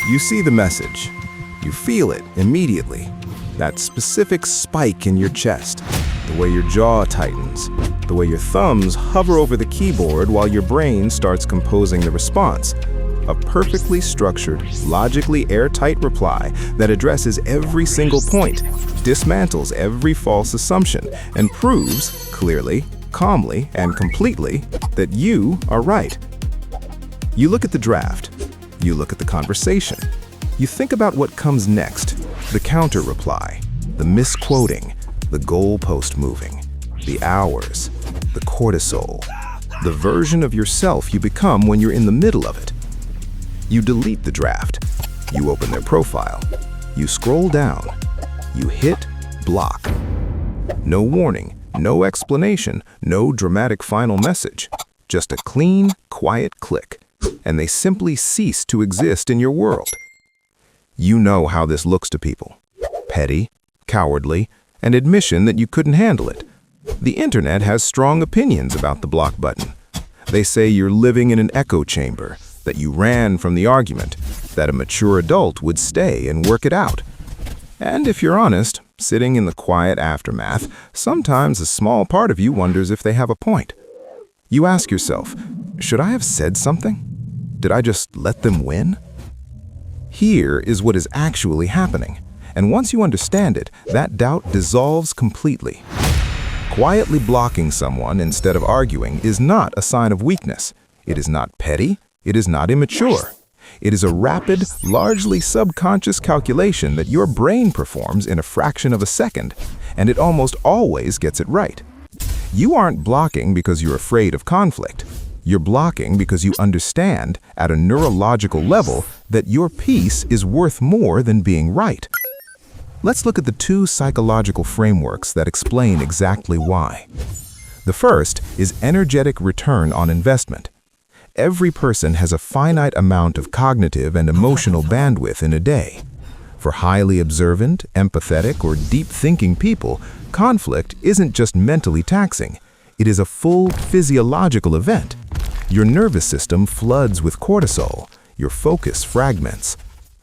You see the message. You feel it immediately. That specific spike in your chest, the way your jaw tightens, the way your thumbs hover over the keyboard while your brain starts composing the response. A perfectly structured, logically airtight reply that addresses every single point, dismantles every false assumption, and proves clearly, calmly, and completely that you are right. You look at the draft. You look at the conversation. You think about what comes next, the counter reply, the misquoting, the goalpost moving, the hours, the cortisol, the version of yourself you become when you're in the middle of it. You delete the draft. You open their profile. You scroll down. You hit block. No warning, no explanation, no dramatic final message. Just a clean, quiet click, and they simply cease to exist in your world. You know how this looks to people. Petty, cowardly, an admission that you couldn't handle it. The internet has strong opinions about the block button. They say you're living in an echo chamber, that you ran from the argument, that a mature adult would stay and work it out. And if you're honest, sitting in the quiet aftermath, sometimes a small part of you wonders if they have a point. You ask yourself, should I have said something? Did I just let them win? Here is what is actually happening, and once you understand it, that doubt dissolves completely. Quietly blocking someone instead of arguing is not a sign of weakness. It is not petty. It is not immature. It is a rapid, largely subconscious calculation that your brain performs in a fraction of a second, and it almost always gets it right. You aren't blocking because you're afraid of conflict. You're blocking because you understand, at a neurological level, that your peace is worth more than being right. Let's look at the two psychological frameworks that explain exactly why. The first is energetic return on investment. Every person has a finite amount of cognitive and emotional bandwidth in a day. For highly observant, empathetic, or deep-thinking people, conflict isn't just mentally taxing. It is a full physiological event. Your nervous system floods with cortisol. Your focus fragments.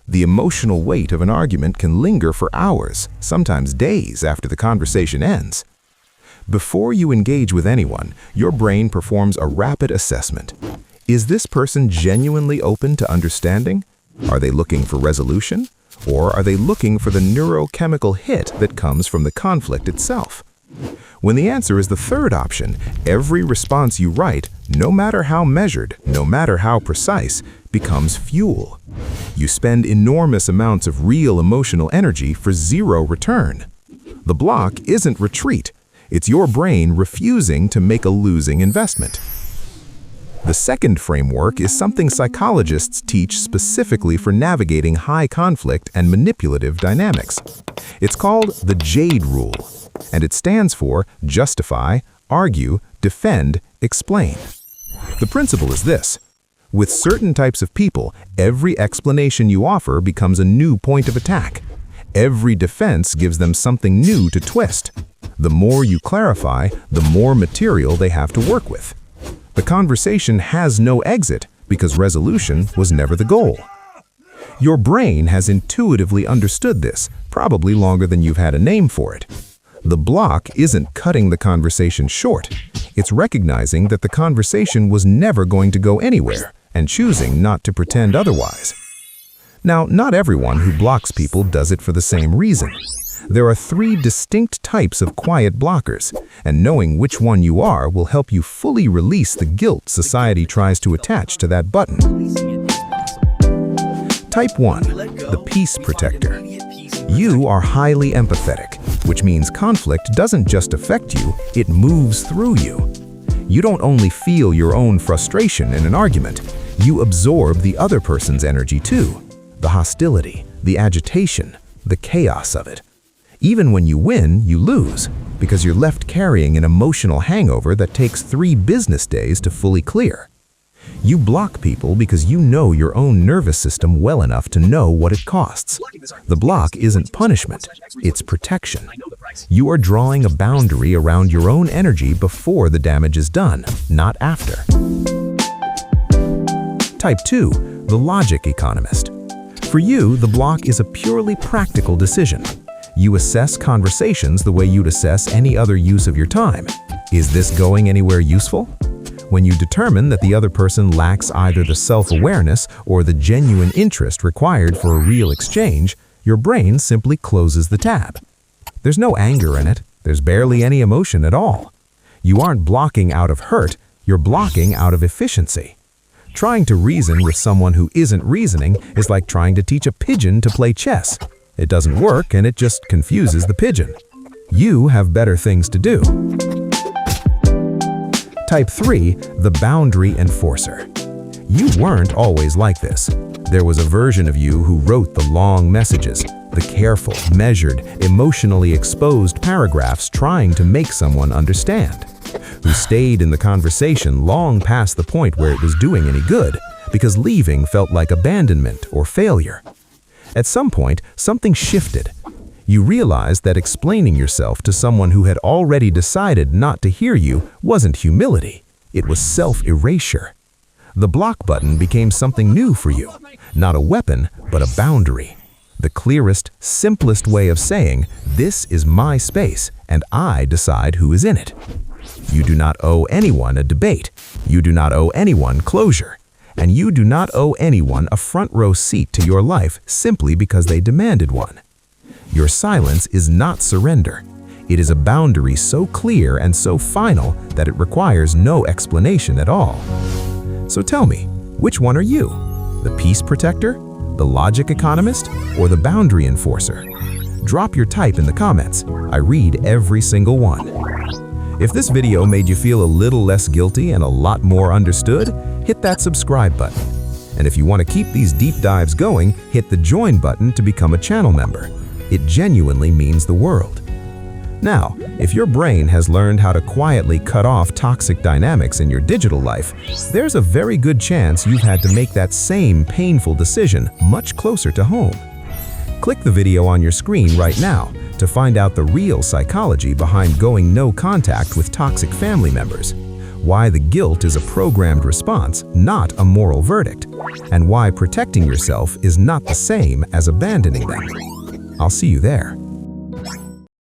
The emotional weight of an argument can linger for hours, sometimes days after the conversation ends. Before you engage with anyone, your brain performs a rapid assessment. Is this person genuinely open to understanding? Are they looking for resolution? Or are they looking for the neurochemical hit that comes from the conflict itself? When the answer is the third option, every response you write, no matter how measured, no matter how precise, becomes fuel. You spend enormous amounts of real emotional energy for zero return. The block isn't retreat. It's your brain refusing to make a losing investment. The second framework is something psychologists teach specifically for navigating high conflict and manipulative dynamics. It's called the JADE rule, and it stands for justify, argue, defend, explain. The principle is this. With certain types of people, every explanation you offer becomes a new point of attack. Every defense gives them something new to twist. The more you clarify, the more material they have to work with. The conversation has no exit because resolution was never the goal. Your brain has intuitively understood this, probably longer than you've had a name for it. The block isn't cutting the conversation short. It's recognizing that the conversation was never going to go anywhere and choosing not to pretend otherwise. Now, not everyone who blocks people does it for the same reason. There are 3 distinct types of quiet blockers, and knowing which one you are will help you fully release the guilt society tries to attach to that button. Type 1, the peace protector. You are highly empathetic, which means conflict doesn't just affect you, it moves through you. You don't only feel your own frustration in an argument, you absorb the other person's energy too. The hostility, the agitation, the chaos of it. Even when you win, you lose, because you're left carrying an emotional hangover that takes 3 business days to fully clear. You block people because you know your own nervous system well enough to know what it costs. The block isn't punishment, it's protection. You are drawing a boundary around your own energy before the damage is done, not after. Type 2, the logic economist. For you, the block is a purely practical decision. You assess conversations the way you'd assess any other use of your time. Is this going anywhere useful? When you determine that the other person lacks either the self-awareness or the genuine interest required for a real exchange, your brain simply closes the tab. There's no anger in it. There's barely any emotion at all. You aren't blocking out of hurt, you're blocking out of efficiency. Trying to reason with someone who isn't reasoning is like trying to teach a pigeon to play chess. It doesn't work and it just confuses the pigeon. You have better things to do. Type 3, the boundary enforcer. You weren't always like this. There was a version of you who wrote the long messages, the careful, measured, emotionally exposed paragraphs trying to make someone understand, who stayed in the conversation long past the point where it was doing any good, because leaving felt like abandonment or failure. At some point, something shifted. You realized that explaining yourself to someone who had already decided not to hear you wasn't humility, it was self-erasure. The block button became something new for you, not a weapon, but a boundary. The clearest, simplest way of saying, this is my space and I decide who is in it. You do not owe anyone a debate. You do not owe anyone closure. And you do not owe anyone a front row seat to your life simply because they demanded one. Your silence is not surrender. It is a boundary so clear and so final that it requires no explanation at all. So tell me, which one are you? The peace protector, the logic economist, or the boundary enforcer? Drop your type in the comments. I read every single one. If this video made you feel a little less guilty and a lot more understood, hit that subscribe button. And if you want to keep these deep dives going, hit the join button to become a channel member. It genuinely means the world. Now, if your brain has learned how to quietly cut off toxic dynamics in your digital life, there's a very good chance you've had to make that same painful decision much closer to home. Click the video on your screen right now to find out the real psychology behind going no contact with toxic family members, why the guilt is a programmed response, not a moral verdict, and why protecting yourself is not the same as abandoning them. I'll see you there.